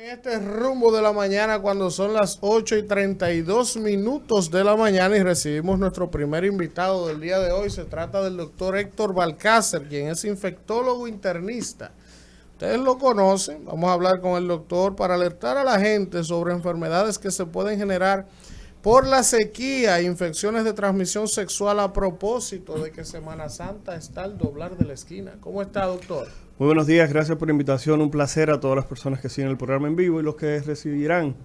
este rumbo de la mañana cuando son las 8:32 de la mañana y recibimos nuestro primer invitado del día de hoy. Se trata del doctor Héctor Balcácer, quien es infectólogo internista. Ustedes lo conocen. Vamos a hablar con el doctor para alertar a la gente sobre enfermedades que se pueden generar por la sequía, infecciones de transmisión sexual, a propósito de que Semana Santa está al doblar de la esquina. ¿Cómo está, doctor? Muy buenos días, gracias por la invitación. Un placer a todas las personas que siguen el programa en vivo y los que recibirán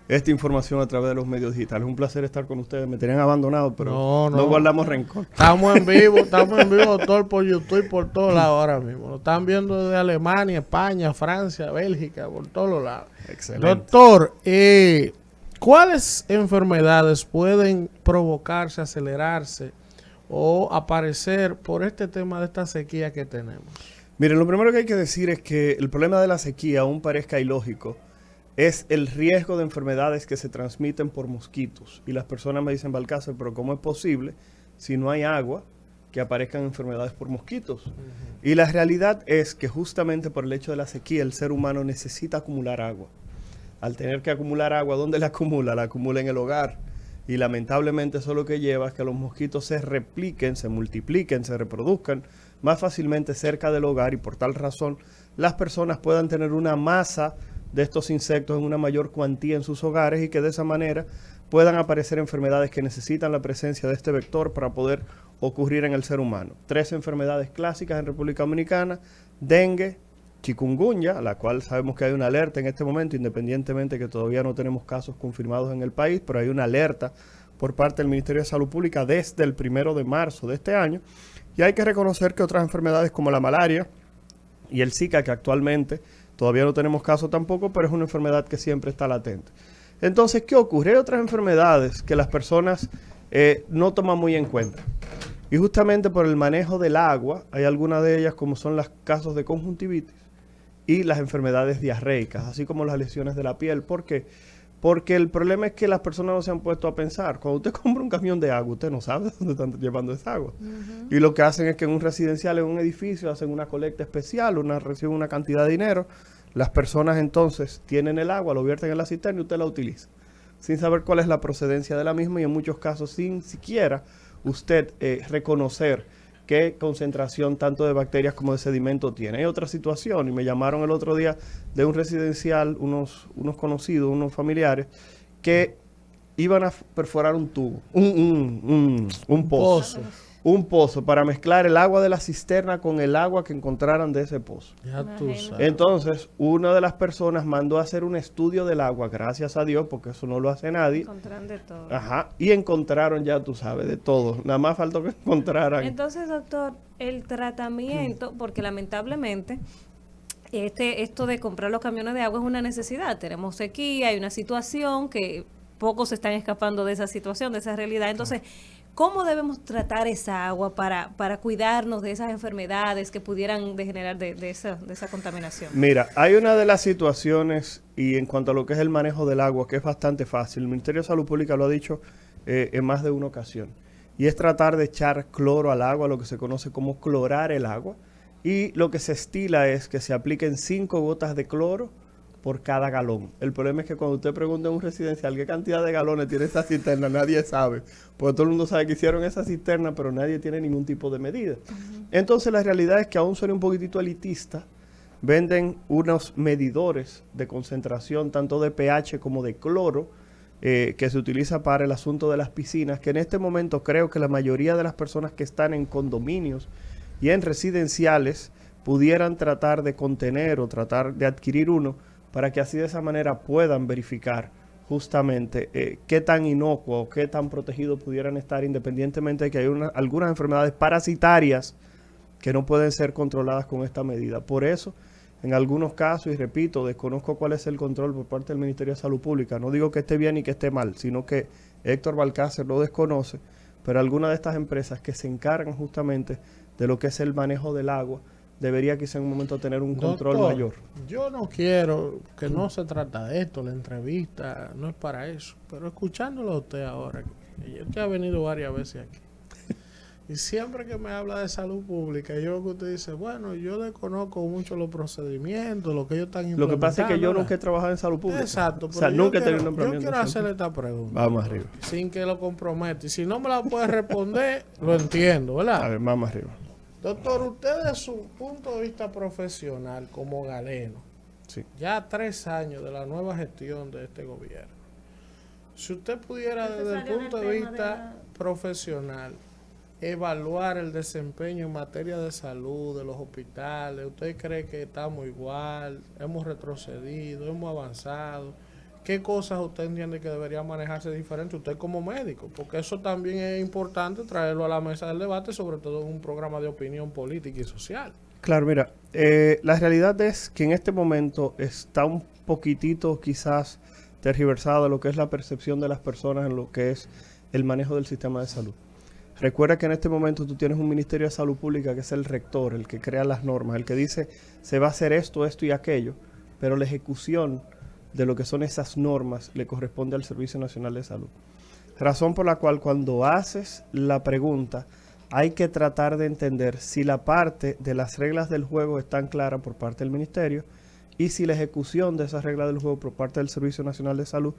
esta información a través de los medios digitales. Un placer estar con ustedes. Me tenían abandonado, pero no guardamos rencor. Estamos en vivo, doctor, por YouTube y por todos lados ahora mismo. Lo están viendo desde Alemania, España, Francia, Bélgica, por todos los lados. Excelente. Doctor, ¿cuáles enfermedades pueden provocarse, acelerarse o aparecer por este tema de esta sequía que tenemos? Miren, lo primero que hay que decir es que el problema de la sequía, aún parezca ilógico, es el riesgo de enfermedades que se transmiten por mosquitos. Y las personas me dicen, Balcácer, pero ¿cómo es posible si no hay agua que aparezcan enfermedades por mosquitos? Y la realidad es que justamente por el hecho de la sequía, el ser humano necesita acumular agua. Al tener que acumular agua, ¿dónde la acumula? La acumula en el hogar. Y lamentablemente eso lo que lleva es que los mosquitos se repliquen, se multipliquen, se reproduzcan más fácilmente cerca del hogar y por tal razón las personas puedan tener una masa de estos insectos en una mayor cuantía en sus hogares y que de esa manera puedan aparecer enfermedades que necesitan la presencia de este vector para poder ocurrir en el ser humano. 3 enfermedades clásicas en República Dominicana: dengue, chikungunya, a la cual sabemos que hay una alerta en este momento, independientemente que todavía no tenemos casos confirmados en el país, pero hay una alerta por parte del Ministerio de Salud Pública desde el 1 de marzo de este año. Y hay que reconocer que otras enfermedades como la malaria y el Zika, que actualmente todavía no tenemos caso tampoco, pero es una enfermedad que siempre está latente. Entonces, ¿qué ocurre? Hay otras enfermedades que las personas no toman muy en cuenta. Y justamente por el manejo del agua, hay algunas de ellas como son los casos de conjuntivitis y las enfermedades diarreicas, así como las lesiones de la piel. ¿Por qué? Porque el problema es que las personas no se han puesto a pensar. Cuando usted compra un camión de agua, usted no sabe dónde están llevando esa agua. Y lo que hacen es que en un residencial, en un edificio, hacen una colecta especial, reciben una cantidad de dinero. Las personas entonces tienen el agua, lo vierten en la cisterna y usted la utiliza, sin saber cuál es la procedencia de la misma y en muchos casos sin siquiera usted reconocer qué concentración tanto de bacterias como de sedimento tiene. Hay otra situación, y me llamaron el otro día de un residencial, unos conocidos, unos familiares, que iban a perforar un tubo, un pozo. Un pozo para mezclar el agua de la cisterna con el agua que encontraran de ese pozo. Ya tú sabes. Entonces, una de las personas mandó a hacer un estudio del agua, gracias a Dios, porque eso no lo hace nadie. Encontraron de todo. Ajá, y encontraron, ya tú sabes, de todo. Nada más faltó que encontraran. Entonces, doctor, el tratamiento, porque lamentablemente esto de comprar los camiones de agua es una necesidad. Tenemos sequía, hay una situación que pocos están escapando de esa situación, de esa realidad. Entonces, ¿cómo debemos tratar esa agua para cuidarnos de esas enfermedades que pudieran degenerar de esa contaminación? Mira, hay una de las situaciones, y en cuanto a lo que es el manejo del agua, que es bastante fácil. El Ministerio de Salud Pública lo ha dicho en más de una ocasión. Y es tratar de echar cloro al agua, lo que se conoce como clorar el agua. Y lo que se estila es que se apliquen 5 gotas de cloro por cada galón. El problema es que cuando usted pregunta en un residencial qué cantidad de galones tiene esa cisterna, nadie sabe. Porque todo el mundo sabe que hicieron esa cisterna, pero nadie tiene ningún tipo de medida. Entonces la realidad es que aún suena un poquitito elitista. Venden unos medidores de concentración tanto de pH como de cloro que se utiliza para el asunto de las piscinas, que en este momento creo que la mayoría de las personas que están en condominios y en residenciales pudieran tratar de contener o tratar de adquirir uno, para que así de esa manera puedan verificar justamente qué tan inocuo o qué tan protegido pudieran estar, independientemente de que hay algunas enfermedades parasitarias que no pueden ser controladas con esta medida. Por eso, en algunos casos, y repito, desconozco cuál es el control por parte del Ministerio de Salud Pública. No digo que esté bien ni que esté mal, sino que Héctor Balcácer lo desconoce, pero algunas de estas empresas que se encargan justamente de lo que es el manejo del agua, debería quizá en un momento tener un control mayor. Yo no quiero, que no se trata de esto, la entrevista no es para eso, pero escuchándolo a usted ahora, que ha venido varias veces aquí, Y siempre que me habla de salud pública, yo lo que usted dice, bueno, yo desconozco mucho los procedimientos, lo que ellos están Lo que pasa es que yo ¿verdad? nunca he trabajado en salud pública. Exacto. O sea, pero nunca he tenido un yo nombramiento. quiero en salud hacerle pública. esta pregunta. Vamos arriba. Sin que lo comprometa. Y si no me la puede responder, lo entiendo, ¿verdad? A ver, vamos arriba. Doctor, usted de su punto de vista profesional como galeno, Sí. ya 3 años de la nueva gestión de este gobierno, si usted pudiera desde el punto de vista profesional evaluar el desempeño en materia de salud de los hospitales, ¿usted cree que estamos igual, hemos retrocedido, hemos avanzado? ¿Qué cosas usted entiende que debería manejarse diferente usted como médico? Porque eso también es importante traerlo a la mesa del debate, sobre todo en un programa de opinión política y social. Claro, mira, la realidad es que en este momento está un poquitito quizás tergiversado lo que es la percepción de las personas en lo que es el manejo del sistema de salud. Recuerda que en este momento tú tienes un Ministerio de Salud Pública que es el rector, el que crea las normas, el que dice se va a hacer esto, esto y aquello, pero la ejecución de lo que son esas normas le corresponde al Servicio Nacional de Salud. Razón por la cual cuando haces la pregunta hay que tratar de entender si la parte de las reglas del juego están claras por parte del Ministerio y si la ejecución de esas reglas del juego por parte del Servicio Nacional de Salud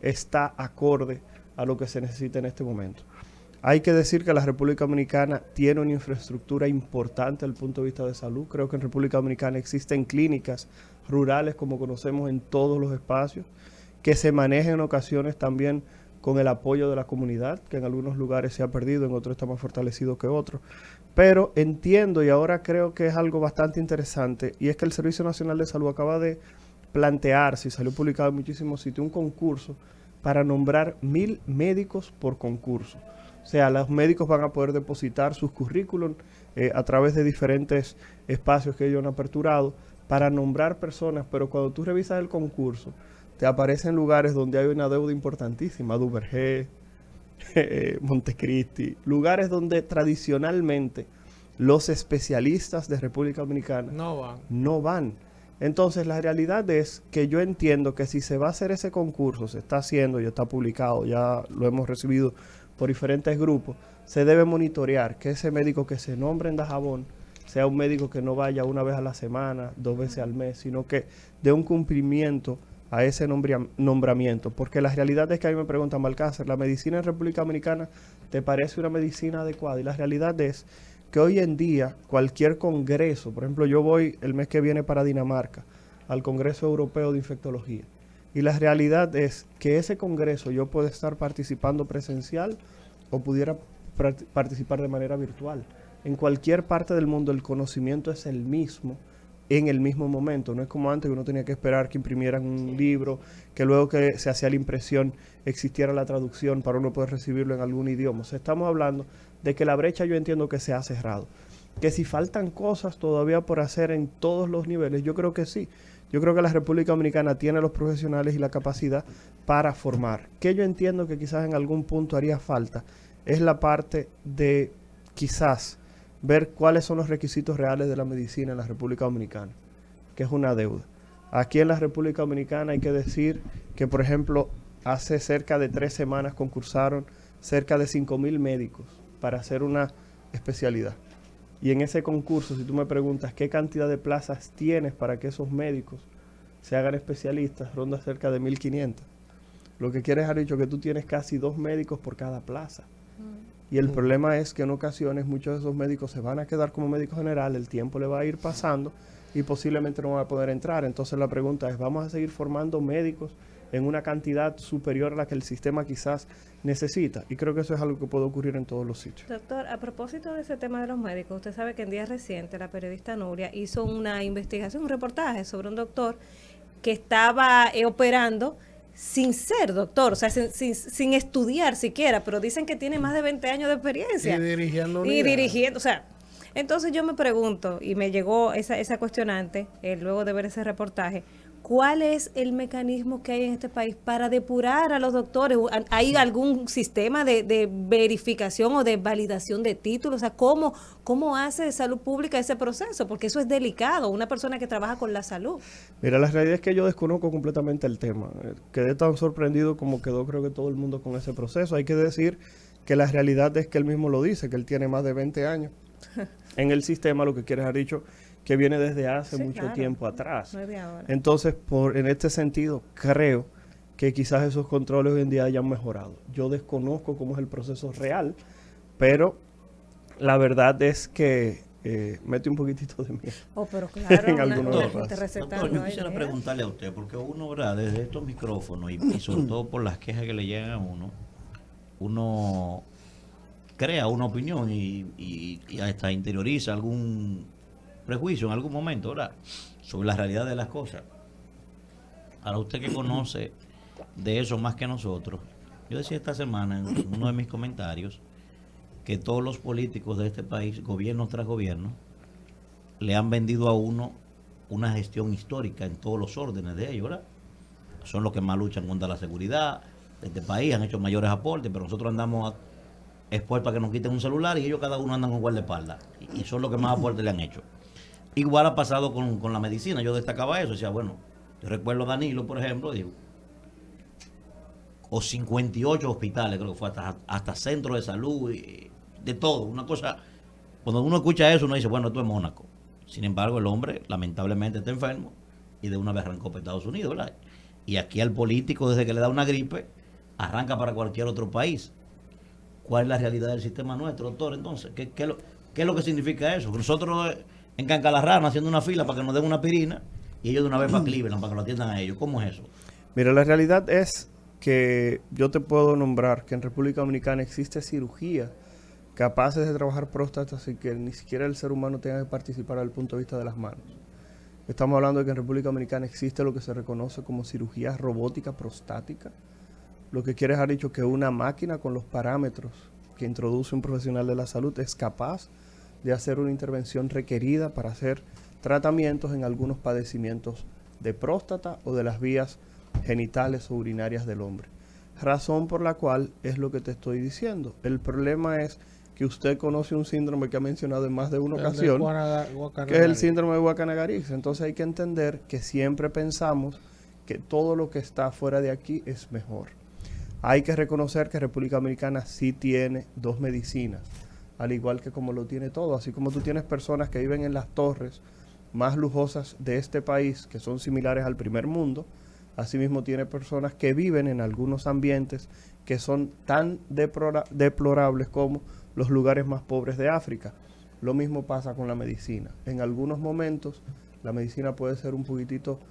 está acorde a lo que se necesita en este momento. Hay que decir que la República Dominicana tiene una infraestructura importante desde el punto de vista de salud. Creo que en República Dominicana existen clínicas rurales, como conocemos, en todos los espacios, que se manejan en ocasiones también con el apoyo de la comunidad, que en algunos lugares se ha perdido, en otros está más fortalecido que otros. Pero entiendo, y ahora creo que es algo bastante interesante, y es que el Servicio Nacional de Salud acaba de plantearse, y salió publicado en muchísimos sitios, un concurso para nombrar 1,000 médicos por concurso. O sea, los médicos van a poder depositar sus currículum a través de diferentes espacios que ellos han aperturado para nombrar personas, pero cuando tú revisas el concurso, te aparecen lugares donde hay una deuda importantísima, Duvergé, Montecristi, lugares donde tradicionalmente los especialistas de República Dominicana no van. Entonces, la realidad es que yo entiendo que si se va a hacer ese concurso, se está haciendo, ya está publicado, ya lo hemos recibido por diferentes grupos, se debe monitorear que ese médico que se nombre en Dajabón sea un médico que no vaya una vez a la semana, 2 veces al mes, sino que dé un cumplimiento a ese nombramiento. Porque la realidad es que a mí me preguntan, Balcácer, ¿la medicina en República Dominicana te parece una medicina adecuada? Y la realidad es que hoy en día cualquier congreso, por ejemplo, yo voy el mes que viene para Dinamarca, al Congreso Europeo de Infectología, y la realidad es que ese congreso yo puedo estar participando presencial o pudiera participar de manera virtual. En cualquier parte del mundo el conocimiento es el mismo en el mismo momento. No es como antes que uno tenía que esperar que imprimieran un libro, que luego que se hacía la impresión existiera la traducción para uno poder recibirlo en algún idioma. O sea, estamos hablando de que la brecha yo entiendo que se ha cerrado. Que si faltan cosas todavía por hacer en todos los niveles, yo creo que sí. Yo creo que la República Dominicana tiene los profesionales y la capacidad para formar. Que yo entiendo que quizás en algún punto haría falta es la parte de quizás ver cuáles son los requisitos reales de la medicina en la República Dominicana, que es una deuda. Aquí en la República Dominicana hay que decir que, por ejemplo, hace cerca de 3 semanas concursaron cerca de 5,000 médicos para hacer una especialidad. Y en ese concurso, si tú me preguntas qué cantidad de plazas tienes para que esos médicos se hagan especialistas, ronda cerca de 1,500. Lo que quiere dejar dicho que tú tienes casi 2 médicos por cada plaza. Y el problema es que en ocasiones muchos de esos médicos se van a quedar como médico general, el tiempo le va a ir pasando y posiblemente no van a poder entrar. Entonces la pregunta es, ¿vamos a seguir formando médicos en una cantidad superior a la que el sistema quizás necesita? Y creo que eso es algo que puede ocurrir en todos los sitios. Doctor, a propósito de ese tema de los médicos, usted sabe que en días recientes la periodista Nuria hizo una investigación, un reportaje sobre un doctor que estaba operando sin ser doctor, o sea, sin estudiar siquiera, pero dicen que tiene más de 20 años de experiencia. Y dirigiendo Y dirigiendo, o sea, entonces yo me pregunto, y me llegó esa cuestionante, luego de ver ese reportaje, ¿cuál es el mecanismo que hay en este país para depurar a los doctores? ¿Hay algún sistema de verificación o de validación de títulos? O sea, ¿cómo hace Salud Pública ese proceso? Porque eso es delicado, una persona que trabaja con la salud. Mira, la realidad es que yo desconozco completamente el tema. Quedé tan sorprendido como quedó creo que todo el mundo con ese proceso. Hay que decir que la realidad es que él mismo lo dice, que él tiene más de 20 años en el sistema, lo que quieres haber dicho, que viene desde hace mucho tiempo atrás. No es de ahora. Entonces, en este sentido, creo que quizás esos controles hoy en día hayan mejorado. Yo desconozco cómo es el proceso real, pero la verdad es que mete un poquitito de miedo. Oh, pero claro, En algunos una casos. gente recetando Doctor, yo ahí, quisiera mira. preguntarle a usted, porque uno, ¿verdad? Desde estos micrófonos y sobre todo por las quejas que le llegan a uno crea una opinión y hasta interioriza algún prejuicio en algún momento, ¿verdad? Sobre la realidad de las cosas. Ahora, usted que conoce de eso más que nosotros, yo decía esta semana en uno de mis comentarios que todos los políticos de este país, gobierno tras gobierno, le han vendido a uno una gestión histórica en todos los órdenes de ellos, ¿verdad? Son los que más luchan contra la seguridad de este país, han hecho mayores aportes, pero nosotros andamos expuestos a que nos quiten un celular y ellos cada uno andan con guardaespaldas y son los que más aportes le han hecho. Igual ha pasado con la medicina, yo destacaba eso, decía, bueno, yo recuerdo a Danilo, por ejemplo, digo, o 58 hospitales, creo que fue hasta centros de salud, y de todo, una cosa, cuando uno escucha eso, uno dice, bueno, esto es Mónaco. Sin embargo, el hombre lamentablemente está enfermo y de una vez arrancó para Estados Unidos, ¿verdad? Y aquí al político, desde que le da una gripe, arranca para cualquier otro país. ¿Cuál es la realidad del sistema nuestro, doctor? Entonces, ¿qué es lo que significa eso? Que nosotros en Cancalarrana haciendo una fila para que nos den una aspirina y ellos de una vez para Cleveland para que lo atiendan a ellos. ¿Cómo es eso? Mira, la realidad es que yo te puedo nombrar que en República Dominicana existe cirugía capaces de trabajar próstata sin que ni siquiera el ser humano tenga que participar desde el punto de vista de las manos. Estamos hablando de que en República Dominicana existe lo que se reconoce como cirugía robótica prostática, lo que quiere dejar dicho que una máquina con los parámetros que introduce un profesional de la salud es capaz de hacer una intervención requerida para hacer tratamientos en algunos padecimientos de próstata o de las vías genitales o urinarias del hombre. Razón por la cual es lo que te estoy diciendo. El problema es que usted conoce un síndrome que ha mencionado en más de una ocasión, que es el síndrome de Guacanagariz. Entonces hay que entender que siempre pensamos que todo lo que está fuera de aquí es mejor. Hay que reconocer que República Dominicana sí tiene dos medicinas, al igual que como lo tiene todo. Así como tú tienes personas que viven en las torres más lujosas de este país, que son similares al primer mundo, asimismo tiene personas que viven en algunos ambientes que son tan deplorables como los lugares más pobres de África. Lo mismo pasa con la medicina. En algunos momentos la medicina puede ser un poquitito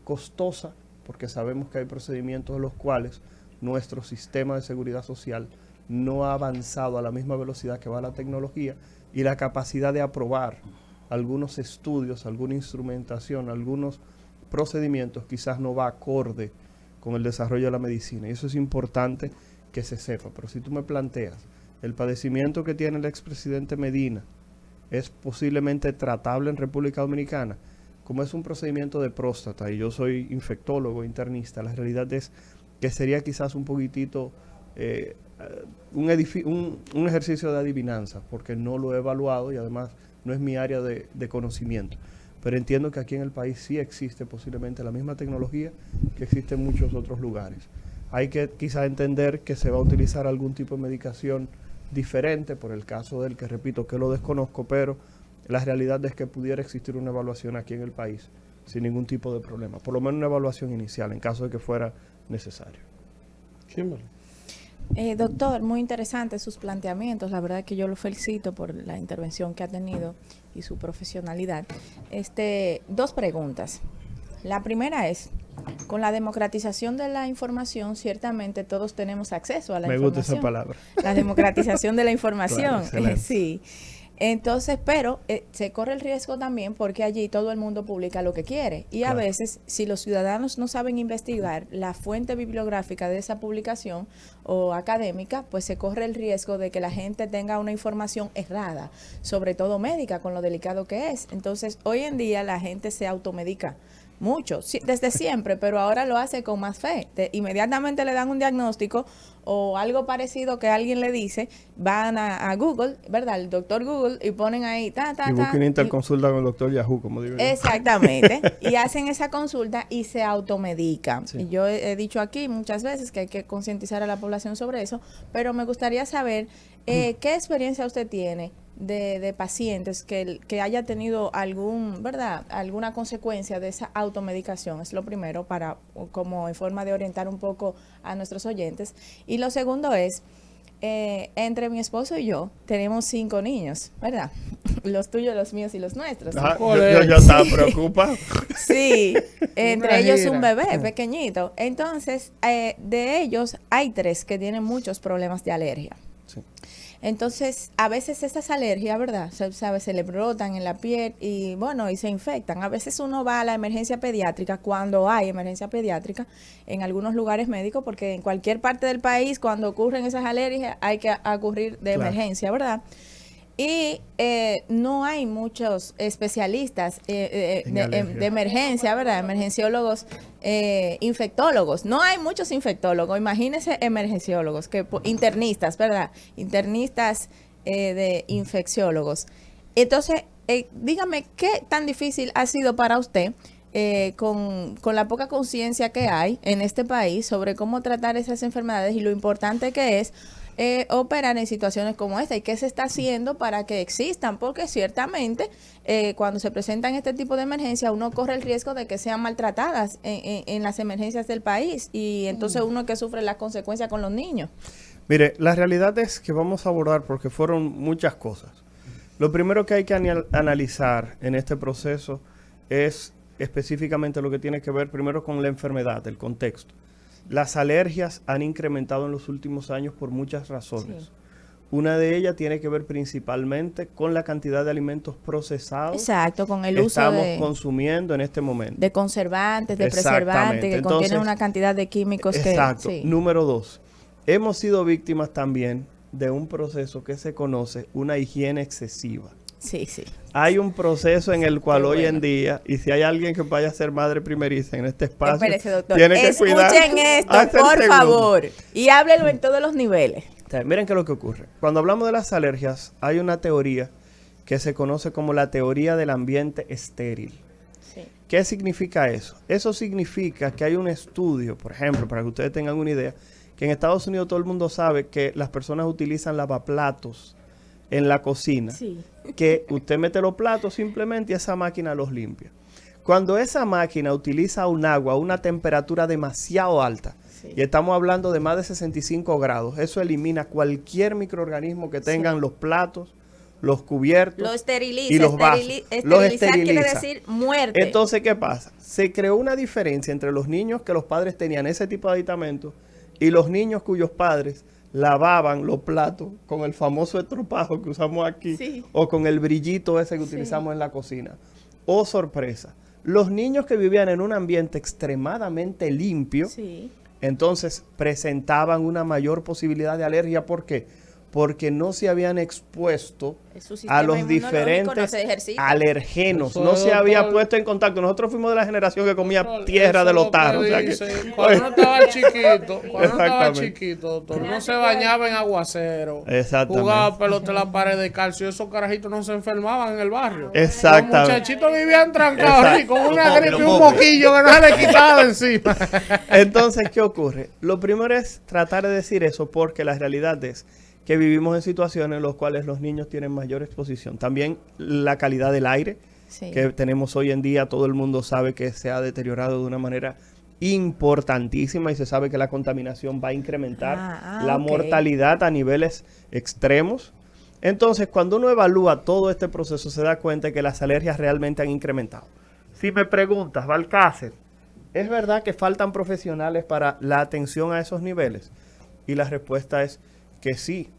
costosa, porque sabemos que hay procedimientos en los cuales nuestro sistema de seguridad social no ha avanzado a la misma velocidad que va la tecnología y la capacidad de aprobar algunos estudios, alguna instrumentación, algunos procedimientos quizás no va acorde con el desarrollo de la medicina. Y eso es importante que se sepa. Pero si tú me planteas, el padecimiento que tiene el expresidente Medina es posiblemente tratable en República Dominicana, como es un procedimiento de próstata, y yo soy infectólogo, internista, la realidad es que sería quizás un poquitito un ejercicio de adivinanza, porque no lo he evaluado y además no es mi área de conocimiento. Pero entiendo que aquí en el país sí existe posiblemente la misma tecnología que existe en muchos otros lugares. Hay que quizá entender que se va a utilizar algún tipo de medicación diferente, por el caso del que repito que lo desconozco, pero la realidad es que pudiera existir una evaluación aquí en el país sin ningún tipo de problema, por lo menos una evaluación inicial en caso de que fuera necesario. Kimberly. Doctor, muy interesante sus planteamientos. La verdad que yo lo felicito por la intervención que ha tenido y su profesionalidad. Dos preguntas. La primera es, con la democratización de la información, ciertamente todos tenemos acceso a la información. Me gusta esa palabra. La democratización de la información, Claro, sí. Entonces, pero se corre el riesgo también porque allí todo el mundo publica lo que quiere. Y a veces, si los ciudadanos no saben investigar la fuente bibliográfica de esa publicación o académica, pues se corre el riesgo de que la gente tenga una información errada, sobre todo médica, con lo delicado que es. Entonces, hoy en día la gente se automedica mucho, sí, desde siempre, pero ahora lo hace con más fe. Inmediatamente le dan un diagnóstico o algo parecido que alguien le dice, van a Google, ¿verdad? El doctor Google, y ponen ahí, Y busquen interconsulta con el doctor Yahoo, como digo yo. Exactamente. Y hacen esa consulta y se automedican. Sí. Y yo he dicho aquí muchas veces que hay que concientizar a la población sobre eso, pero me gustaría saber qué experiencia usted tiene de pacientes que haya tenido alguna consecuencia de esa automedicación. Es lo primero, para como en forma de orientar un poco a nuestros oyentes. Y lo segundo es, entre mi esposo y yo tenemos 5 niños, ¿verdad? Los tuyos, los míos y los nuestros. Ajá, yo estaba preocupado. Sí, entre ellos gira. un bebé pequeñito. Entonces, de ellos hay 3 que tienen muchos problemas de alergia. Sí. Entonces, a veces esas alergias, ¿verdad? Se le brotan en la piel y, bueno, y se infectan. A veces uno va a la emergencia pediátrica, cuando hay emergencia pediátrica, en algunos lugares médicos, porque en cualquier parte del país, cuando ocurren esas alergias, hay que acudir de Claro. emergencia, ¿verdad? Y no hay muchos especialistas de emergencia, ¿verdad? Emergenciólogos, infectólogos. No hay muchos infectólogos. Imagínense emergenciólogos, internistas, ¿verdad? Internistas de infecciólogos. Entonces, dígame, ¿qué tan difícil ha sido para usted con la poca conciencia que hay en este país sobre cómo tratar esas enfermedades y lo importante que es operar en situaciones como esta y qué se está haciendo para que existan? Porque ciertamente cuando se presentan este tipo de emergencias uno corre el riesgo de que sean maltratadas en las emergencias del país y entonces uno que sufre las consecuencias con los niños. Mire, la realidad es que vamos a abordar, porque fueron muchas cosas. Lo primero que hay que analizar en este proceso es específicamente lo que tiene que ver primero con la enfermedad, el contexto. Las alergias han incrementado en los últimos años por muchas razones. Sí. Una de ellas tiene que ver principalmente con la cantidad de alimentos procesados Exacto, con el que uso estamos consumiendo en este momento. de conservantes, de Exactamente. preservantes, que Entonces, contienen una cantidad de químicos que... Exacto. Sí. Número 2, hemos sido víctimas también de un proceso que se conoce una higiene excesiva. Sí, sí. Hay un proceso en el cual Qué hoy bueno. en día, y si hay alguien que vaya a ser madre primeriza en este espacio, Espérese, doctor. tiene que cuidar. Escuchen esto, Hasta el por segundo. favor. Y háblenlo en todos los niveles. O sea, miren qué es lo que ocurre. Cuando hablamos de las alergias, hay una teoría que se conoce como la teoría del ambiente estéril. Sí. ¿Qué significa eso? Eso significa que hay un estudio, por ejemplo, para que ustedes tengan una idea, que en Estados Unidos todo el mundo sabe que las personas utilizan lavaplatos en la cocina, Sí. que usted mete los platos simplemente y esa máquina los limpia. Cuando esa máquina utiliza un agua a una temperatura demasiado alta, Sí. y estamos hablando de más de 65 grados, eso elimina cualquier microorganismo que tengan los platos, los cubiertos Lo esteriliza. y los vasos. Los Esterilizar quiere esteriliza. decir muerte. Entonces, ¿qué pasa? Se creó una diferencia entre los niños que los padres tenían ese tipo de aditamentos y los niños cuyos padres lavaban los platos con el famoso estropajo que usamos aquí, Sí. o con el brillito ese que Sí. utilizamos en la cocina. Oh, sorpresa. Los niños que vivían en un ambiente extremadamente limpio, Sí. entonces presentaban una mayor posibilidad de alergia. ¿Por qué? Porque no se habían expuesto Su sistema a los inmunológico diferentes no se ejercita. alergenos. Eso No es, se había doctor. puesto en contacto. Nosotros fuimos de la generación que comía Doctor, tierra eso de es los lo que tarros. O sea que- dicen. Cuando uno estaba chiquito, Exactamente. doctor, no se bañaba en aguacero. Exactamente. Jugaba pelota en la pared de calcio. Esos carajitos no se enfermaban en el barrio. Exactamente. Los muchachitos vivían trancados Exacto. ahí, con una Los gripe y pobres, un los pobres. moquillo que no se le quitaba de encima. Entonces, ¿qué ocurre? Lo primero es tratar de decir eso, porque la realidad es que vivimos en situaciones en las cuales los niños tienen mayor exposición. También la calidad del aire Sí. que tenemos hoy en día, todo el mundo sabe que se ha deteriorado de una manera importantísima y se sabe que la contaminación va a incrementar la ok. mortalidad a niveles extremos. Entonces, cuando uno evalúa todo este proceso, se da cuenta que las alergias realmente han incrementado. Si me preguntas, Balcácer, ¿es verdad que faltan profesionales para la atención a esos niveles? Y la respuesta es que sí.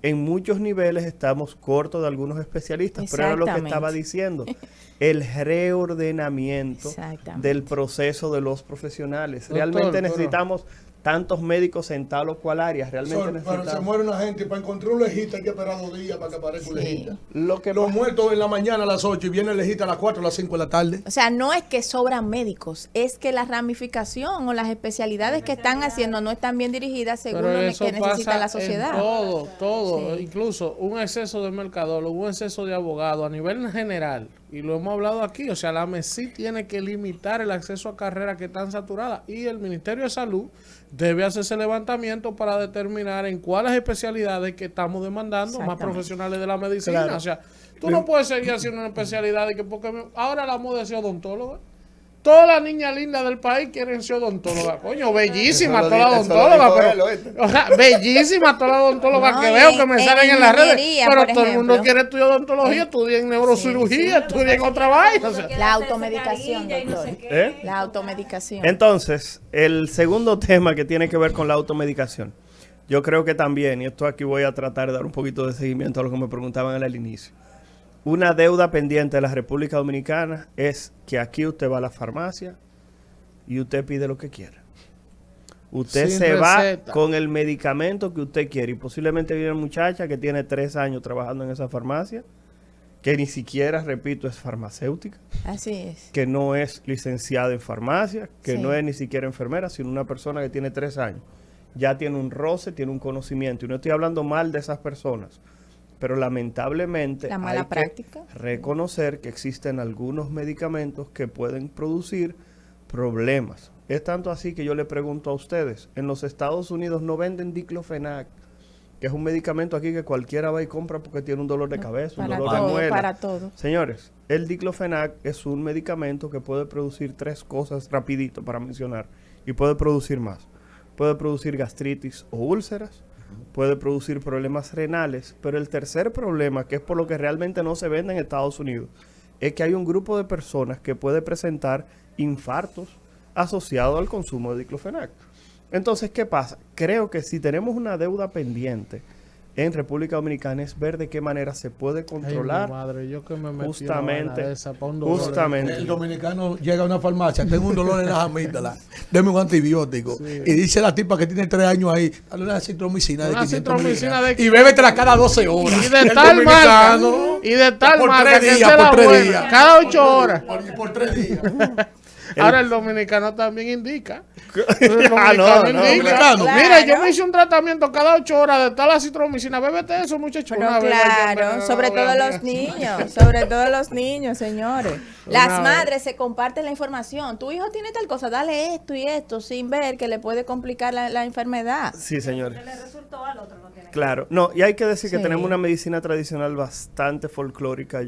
En muchos niveles estamos cortos de algunos especialistas, pero era lo que Exactamente. estaba diciendo. El reordenamiento Exactamente. del proceso de los profesionales. Doctor, Realmente pero- necesitamos tantos médicos en tal o cual área. Realmente Pero se necesitamos. muere una gente y para encontrar un legista hay que esperar 2 días para que aparezca un Sí. legista. Lo que Los muertos en la mañana a las 8 y viene el legista a las 4 a las 5 de la tarde. O sea, no es que sobran médicos, es que la ramificación o las especialidades que están haciendo no están bien dirigidas según Pero lo eso que necesita pasa la sociedad. en todo, Sí. incluso un exceso de mercadólogos, un exceso de abogados a nivel general, y lo hemos hablado aquí, o sea, la MESI tiene que limitar el acceso a carreras que están saturadas y el Ministerio de Salud debe hacer ese levantamiento para determinar en cuáles especialidades que estamos demandando más Exactamente. profesionales de la medicina. Claro. O sea, tú no puedes seguir haciendo una especialidad de que ahora la moda es ser odontóloga. Todas las niñas lindas del país quieren ser odontóloga. Coño, bellísima Eso lo toda la dijo- eso lo odontóloga, dijo pero él, ¿oíste? o sea, bellísima toda la odontóloga No, que y veo que me en salen en las redes. ingeniería, Pero por todo el mundo ejemplo. quiere estudiar odontología, estudien neurocirugía, estudien otra vaina. O sea, La automedicación, doctor. ¿Eh? La automedicación. Entonces, el segundo tema que tiene que ver con la automedicación. Yo creo que también, y esto aquí voy a tratar de dar un poquito de seguimiento a lo que me preguntaban al inicio. Una deuda pendiente de la República Dominicana es que aquí usted va a la farmacia y usted pide lo que quiera. Usted Sin se va receta. con el medicamento que usted quiere y posiblemente viene una muchacha que tiene 3 años trabajando en esa farmacia, que ni siquiera, repito, es farmacéutica, Así es. que no es licenciada en farmacia, que Sí. no es ni siquiera enfermera, sino una persona que tiene 3 años. Ya tiene un roce, tiene un conocimiento. Y no estoy hablando mal de esas personas, pero lamentablemente La mala hay práctica. que reconocer que existen algunos medicamentos que pueden producir problemas. Es tanto así que yo le pregunto a ustedes, en los Estados Unidos no venden diclofenac, que es un medicamento aquí que cualquiera va y compra porque tiene un dolor de cabeza, un Para dolor de todo, muela. para todo. Señores, el diclofenac es un medicamento que puede producir 3 cosas rapidito para mencionar y puede producir más. Puede producir gastritis o úlceras, puede producir problemas renales, pero el tercer problema, que es por lo que realmente no se vende en Estados Unidos, es que hay un grupo de personas que puede presentar infartos asociados al consumo de diclofenac. Entonces, ¿qué pasa? Creo que si tenemos una deuda pendiente en República Dominicana es ver de qué manera se puede ay, controlar mi madre, yo que me metí justamente, una vaina de esa pa' un dolor. justamente. El dominicano llega a una farmacia, tengo un dolor en las amígdalas, deme un antibiótico. Y dice la tipa que tiene 3 años ahí, dale una citromicina de Una 500 citromicina miligramos. de- Y bébetela cada 12 horas. Y de El tal marca, dominicano, y de tal por marca 3 que días, esa es por la 3 buena. días. Cada 8 horas. Por 3 días. Ahora el dominicano también indica. Ah, no, no, dominicano. Mira, yo Claro. me hice un tratamiento cada 8 horas de tal acitromicina. Bébete eso, muchachos. Pero claro, sobre todo los niños, sobre todo los niños, señores. Las Una vez. madres se comparten la información. Tu hijo tiene tal cosa, dale esto y esto, sin ver que le puede complicar la enfermedad. Sí, señores. Le resultó al otro, no tiene. Claro, no, y hay que decir que Sí. tenemos una medicina tradicional bastante folclórica.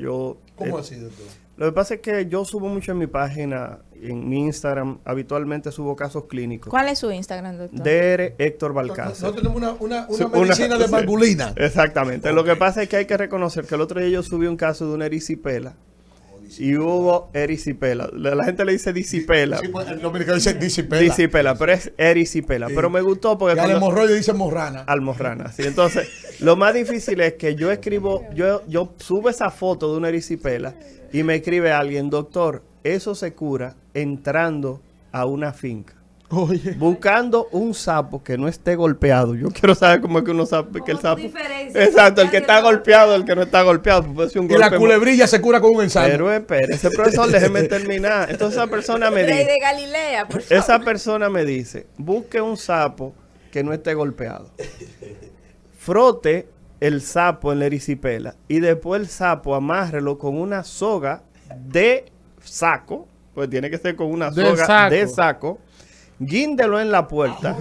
¿Cómo así, doctor? Lo que pasa es que yo subo mucho en mi página, en mi Instagram, habitualmente subo casos clínicos. ¿Cuál es su Instagram, doctor? DR Héctor Balcácer. Nosotros tenemos una Sí, medicina de sí. valvulina. Exactamente. Lo que pasa es que hay que reconocer que el otro día yo subí un caso de una erisipela. Y hubo erisipela. La gente le dice disipela. Sí, pues, el dominicano dice disipela. Disipela, pero es erisipela. Sí. Pero me gustó porque Y al cuando- hemorroide dice morrana. almorrana. ¿Sí? Entonces, lo más difícil es que yo escribo, yo subo esa foto de una erisipela y me escribe alguien, doctor, eso se cura entrando a una finca. Oye. Buscando un sapo que no esté golpeado. Yo quiero saber cómo es que uno sabe que el ¿Cómo tú sapo. diferencias? Exacto, el que está Nadie lo- golpeado, el que no está golpeado. Pues puede ser un Y la golpe culebrilla se cura con un ensayo. Pero espere, ese profesor, déjeme terminar. Entonces esa persona me Rey dice, de Galilea, por favor. esa persona me dice, busque un sapo que no esté golpeado. Frote el sapo en la erisipela y después el sapo amárrelo con una soga de saco, pues tiene que ser con una De soga saco. de saco, guíndelo en la puerta,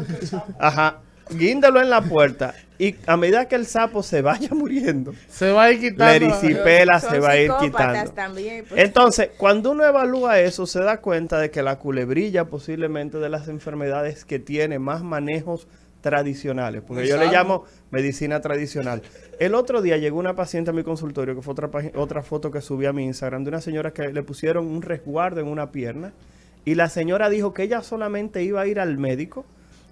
ajá, guíndelo en la puerta y a medida que el sapo se vaya muriendo, Se va a ir quitando. la erisipela Son se va a ir psicópatas quitando. también, pues. Entonces, cuando uno evalúa eso, se da cuenta de que la culebrilla posiblemente de las enfermedades que tiene más manejos tradicionales, porque yo le llamo medicina tradicional. El otro día llegó una paciente a mi consultorio, que fue otra foto que subí a mi Instagram, de una señora que le pusieron un resguardo en una pierna, y la señora dijo que ella solamente iba a ir al médico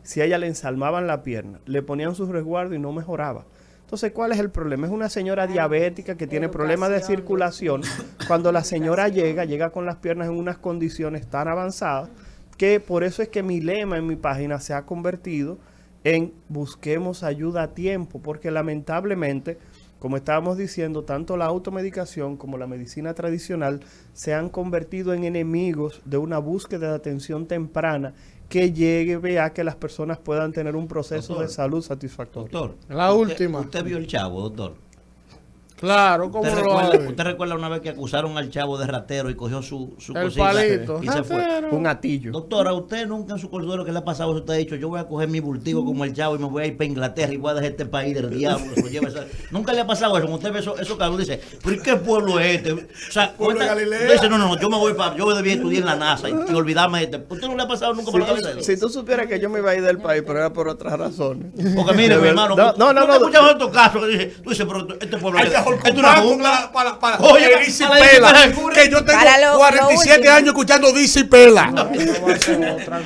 si a ella le ensalmaban la pierna, le ponían su resguardo y no mejoraba. Entonces, ¿cuál es el problema? Es una señora diabética que tiene problemas de circulación. Cuando la señora llega con las piernas en unas condiciones tan avanzadas que por eso es que mi lema en mi página se ha convertido en busquemos ayuda a tiempo, porque lamentablemente, como estábamos diciendo, tanto la automedicación como la medicina tradicional se han convertido en enemigos de una búsqueda de atención temprana que llegue a que las personas puedan tener un proceso Doctor, de salud satisfactorio. Doctor, La última. Usted vio el Chavo, doctor. Claro, ¿cómo ¿Usted lo recuerda, va a ver? usted recuerda una vez que acusaron al Chavo de ratero y cogió su El cosita palito. y se fue? Ratero. Un atillo. Doctora, usted nunca en su cordero que le ha pasado, usted ha dicho, yo voy a coger mi bultigo como el Chavo y me voy a ir para Inglaterra y voy a dejar este país del diablo. Que se lo lleve nunca le ha pasado eso. Cuando usted ve eso cabrón, dice, ¿pero y qué pueblo es este? O sea, Pueblo de usted Galilea. dice, no, yo me voy para, yo debía estudiar en la NASA y olvidarme de este. ¿Usted no le ha pasado nunca por la cabeza eso? Si tú supieras que yo me iba a ir del país, pero era por otras razones. Porque mire, mi hermano, No. escuchamos estos casos que dice, tú dices, pero este pueblo Hay es que es una jungla. para Oye, Dice para la Pela, Pela. que yo tengo Para lo 47 último. años escuchando Dice Pela. No va a ser otra,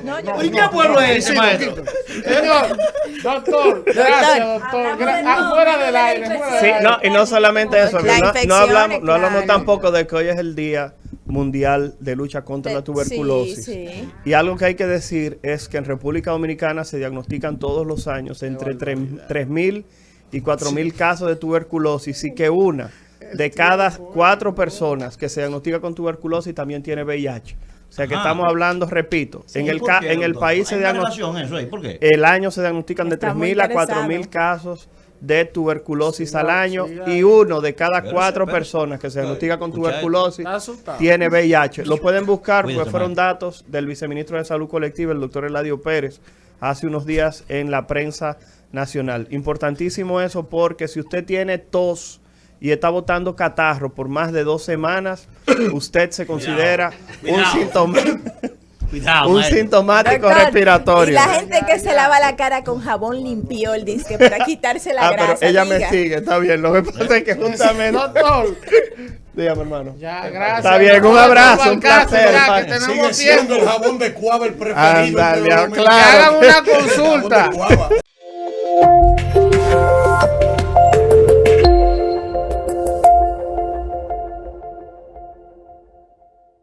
No, yo- ¿Y qué pueblo es ese, Sí, maestro? Señor, doctor, gracias, doctor. Hablamos del Fuera nombre del de la aire, fuera infección. del Sí, aire. no, y no solamente eso, La no infección, no hablamos claro. tampoco de que hoy es el Día Mundial de Lucha contra la Tuberculosis. Sí, sí. Y algo que hay que decir es que en República Dominicana se diagnostican todos los años entre 3.000 y 4.000 casos de tuberculosis y que una de cada 4 personas que se diagnostica con tuberculosis también tiene VIH. O sea que Ajá. estamos hablando, repito, en el, ¿Por qué, en el doctor? país se ¿Hay una diagnostica. relación eso ahí? ¿Por qué? El año se diagnostican de Está muy 3.000 a 4.000 interesado. casos de tuberculosis Siga, al año siga y ahí. uno de cada Espérese, 4 espérese. personas que se diagnostica con Escucha tuberculosis Está asustado. tiene VIH. Lo pueden buscar porque Cuídese, fueron maestro. datos del viceministro de Salud Colectiva, el doctor Eladio Pérez, hace unos días en la prensa nacional. Importantísimo eso porque si usted tiene tos y está botando catarro por más de 2 semanas, usted se considera Cuidado. Cuidado, un maestro. sintomático Doctor, respiratorio. Y la gente que se lava la cara con jabón limpiol, dice para quitarse la Pero grasa. ella me diga. sigue, está bien. Lo que pasa es que justamente... Doctor, Dígame, hermano. ya, gracias. Está bien, un doctor abrazo, un Balcácer, placer, ya, pa- que tenemos Sigue siendo tiempo. el jabón de Cuava el preferido. Ándale, de los claro. Que hagan una dominicanos. El jabón de consulta. Cuava.